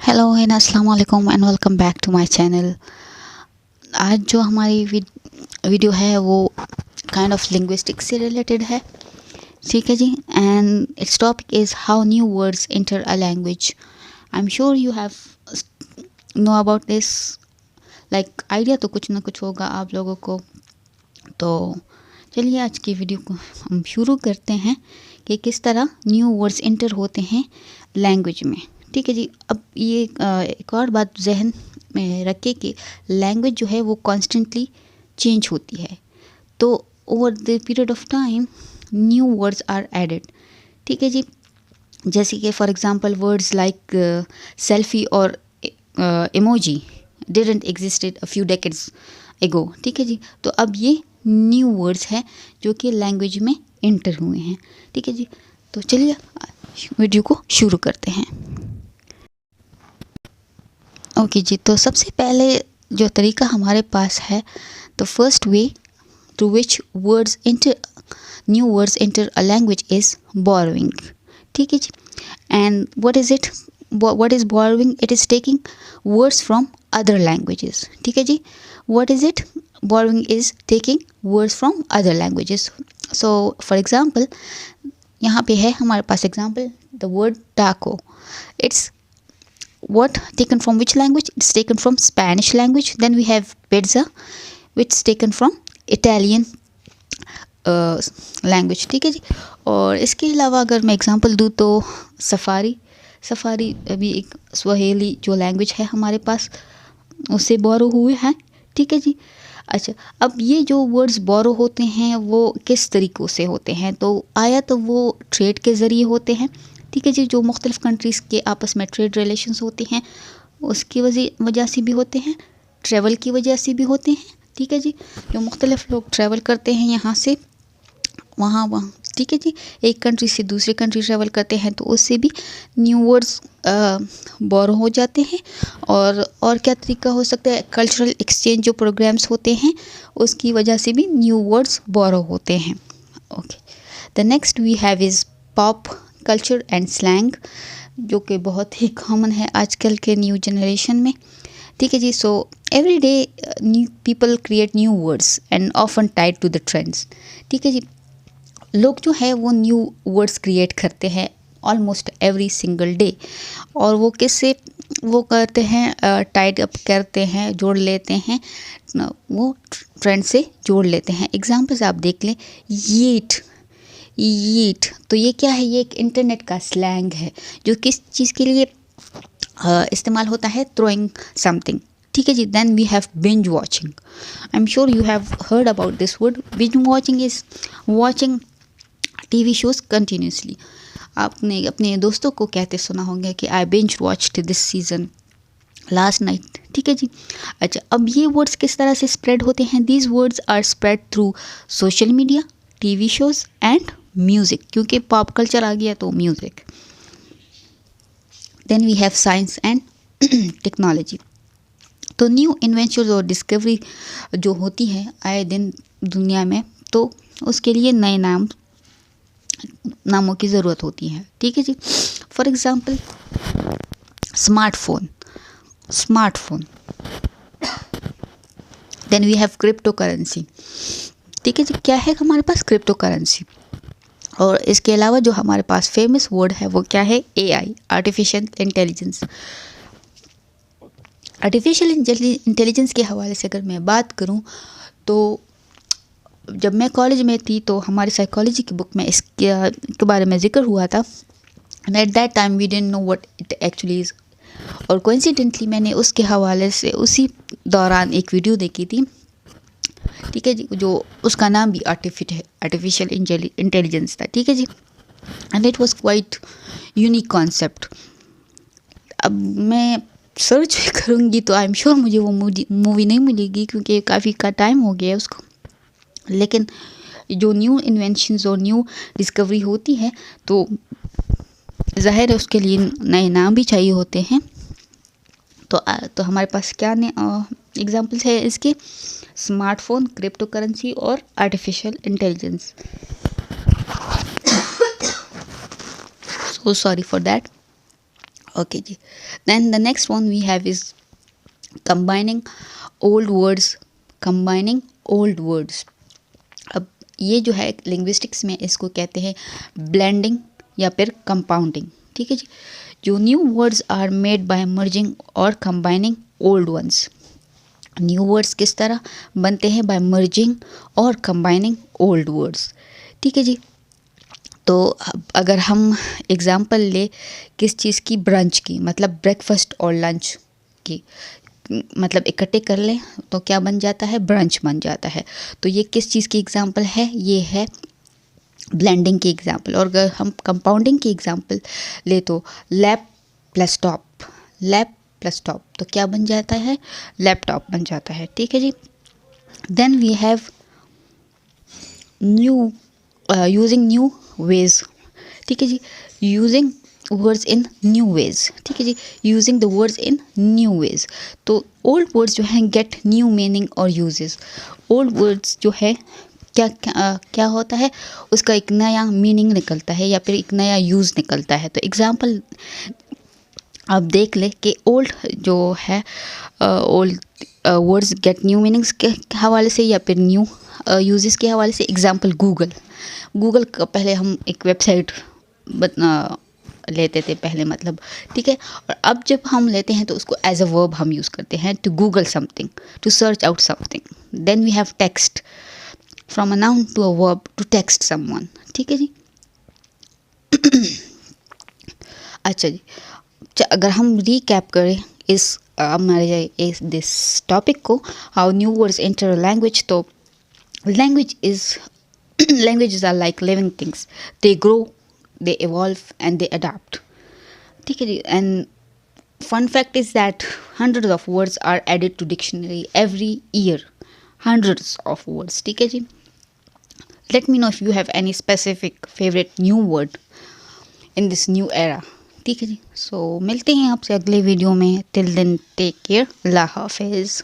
Hello and अस्सलाम वालेकुम and welcome back to my channel. आज जो हमारी वीडियो है वो काइंड ऑफ लिंग्विस्टिक्स से रिलेटेड है, ठीक है जी। And it's topic is how new words enter a language. I am sure you have no about this, like idea तो कुछ ना कुछ होगा आप लोगों को। तो चलिए आज की वीडियो को हम शुरू करते हैं कि किस तरह न्यू वर्ड्स एंटर होते हैं लैंग्वेज में, ठीक है जी। अब ये एक और बात जहन में रखें कि लैंग्वेज जो है वो कॉन्स्टेंटली चेंज होती है, तो over the period of time new words are added, ठीक है जी। जैसे कि for example words like selfie और emoji didn't existed a few decades ago, ठीक है जी। तो अब ये न्यू वर्ड्स हैं जो कि लैंग्वेज में इंटर हुए हैं, ठीक है जी। तो चलिए वीडियो को शुरू करते हैं। ओके जी, तो सबसे पहले जो तरीका हमारे पास है, the first way through which words enter new words enter a language is borrowing, ठीक है जी। And what is it, what is borrowing? It is taking words from other languages, ठीक है जी। what is it? Borrowing is taking words from other languages. So for example, यहाँ पे है हमारे पास example, the word taco. It's what taken from which language? It's taken from Spanish language. Then we have pizza, which is taken from Italian language, ठीक है जी। और इसके अलावा अगर मैं एग्जांपल दूँ तो सफारी अभी एक स्वाहिली जो लैंग्वेज है हमारे पास उससे बोरो हुए हैं, ठीक है जी। अच्छा, अब ये जो वर्ड्स बोरो होते हैं वो किस तरीक़ों से होते हैं, तो आया तो वो ट्रेड के ज़रिए होते हैं, ठीक है जी। जो मुख्तलिफ़ कंट्रीज़ के आपस में ट्रेड रिलेशंस होते हैं उसकी वजह से भी होते हैं, ट्रैवल की वजह से भी होते हैं, ठीक है जी। जो मुख्तलिफ़ लोग ट्रैवल करते हैं यहाँ से वहाँ, ठीक है जी, एक कंट्री से दूसरी कंट्री ट्रैवल करते हैं तो उससे भी न्यू वर्ड्स बोरो हो जाते हैं। और क्या तरीका हो सकता है, कल्चरल एक्सचेंज जो प्रोग्राम्स होते हैं उसकी वजह से भी न्यू वर्ड्स बोरो होते हैं। Okay, the next we have is pop culture and slang, जो कि बहुत ही कॉमन है आजकल के न्यू जनरेशन में, ठीक है जी। So every day new people create new words and often tied to the trends, ठीक है जी। लोग जो है वो न्यू वर्ड्स क्रिएट करते हैं ऑलमोस्ट एवरी सिंगल डे, और वो किससे वो करते हैं, टाइड अप करते हैं, जोड़ लेते हैं, वो ट्रेंड से जोड़ लेते हैं। एग्जांपल्स आप देख लें, यीट तो ये क्या है, ये एक इंटरनेट का स्लैंग है जो किस चीज़ के लिए इस्तेमाल होता है, थ्रोइंग समथिंग, ठीक है जी। Then we have binge watching. I am sure you have heard about this word. Binge watching is watching TV shows continuously. आपने अपने दोस्तों को कहते सुना होंगे कि I binge watched this season last night, ठीक है जी। अच्छा, अब ये वर्ड्स किस तरह से स्प्रेड होते हैं, these words are spread through social media, TV shows and music, क्योंकि पॉप कल्चर आ गया तो music. Then we have science and technology. तो न्यू इन्वेंशंस और डिस्कवरी जो होती है आए दिन दुनिया में, तो उसके लिए नए नामों की ज़रूरत होती है, ठीक है जी। For example smartphone. Then we have crypto currency, ठीक है जी। क्या है हमारे पास, क्रिप्टो करेंसी। और इसके अलावा जो हमारे पास फेमस वर्ड है वो क्या है, AI, artificial intelligence. Artificial intelligence के हवाले से अगर मैं बात करूं तो जब मैं कॉलेज में थी तो हमारी साइकोलॉजी की बुक में इसके बारे में ज़िक्र हुआ था। And at that time we didn't know what it actually is, और कोइंसिडेंटली मैंने उसके हवाले से उसी दौरान एक वीडियो देखी थी, ठीक है जी, जो उसका नाम भी आर्टिफिशियल इंटेलिजेंस था, ठीक है जी। And it was quite unique concept. अब मैं सर्च करूँगी तो आई एम श्योर मुझे वो मूवी नहीं मिलेगी क्योंकि काफ़ी का टाइम हो गया है उसको, लेकिन जो न्यू इन्वेंशंस और न्यू डिस्कवरी होती है तो ज़ाहिर है उसके लिए नए नाम भी चाहिए होते हैं। तो हमारे पास क्या एग्जांपल्स है इसके, स्मार्टफोन, क्रिप्टो करेंसी और artificial intelligence. So sorry for that. Okay जी। Then the next one we have is combining old words. Combining old words, अब ये जो है लिंग्विस्टिक्स में इसको कहते हैं ब्लेंडिंग या फिर कंपाउंडिंग। ठीक है जी। जो new words are made by merging और combining old ones. New words किस तरह बनते हैं? बाय मर्जिंग और कंबाइनिंग ओल्ड वर्ड्स। ठीक है जी। तो अगर हम एग्जांपल ले किस चीज़ की? ब्रंच की, मतलब ब्रेकफास्ट और लंच की, मतलब इकट्ठे कर लें तो क्या बन जाता है? ब्रंच बन जाता है। तो ये किस चीज़ की एग्जांपल है? ये है ब्लेंडिंग की एग्जांपल। और अगर हम कंपाउंडिंग की एग्जांपल ले तो lap plus top, lap plus top तो क्या बन जाता है? लैपटॉप बन जाता है। ठीक है जी। Then we have new, using new ways. ठीक है जी। Using words in new ways. ठीक है जी। Using the words in new ways, तो ओल्ड वर्ड्स जो हैं गेट न्यू मीनिंग और यूजेस। ओल्ड वर्ड्स जो है क्या होता है? उसका एक नया मीनिंग निकलता है या फिर एक नया यूज़ निकलता है। तो एग्जांपल आप देख ले कि ओल्ड जो है, old words get new meanings के हवाले से या फिर न्यू यूजेस के हवाले से। Example Google. गूगल का पहले हम एक वेबसाइट लेते थे पहले, मतलब ठीक है। और अब जब हम लेते हैं तो उसको एज अ वर्ब हम यूज़ करते हैं, to Google something, to search out something. Then we have text, from a noun to a verb, to text someone. ठीक है जी। अच्छा जी। अगर हम रिकैप करें इस हमारे इस दिस टॉपिक को, how new words enter language, तो language is languages are like living things. They grow, they evolve and they adapt. ठीक है जी। And fun fact is that hundreds of words are added to dictionary every year. Hundreds of words. ठीक है जी। Let me know if you have any specific favorite new word in this new era. ठीक है जी। So मिलते हैं आपसे अगले video में। Till then take care. अल्लाह हाफिज़।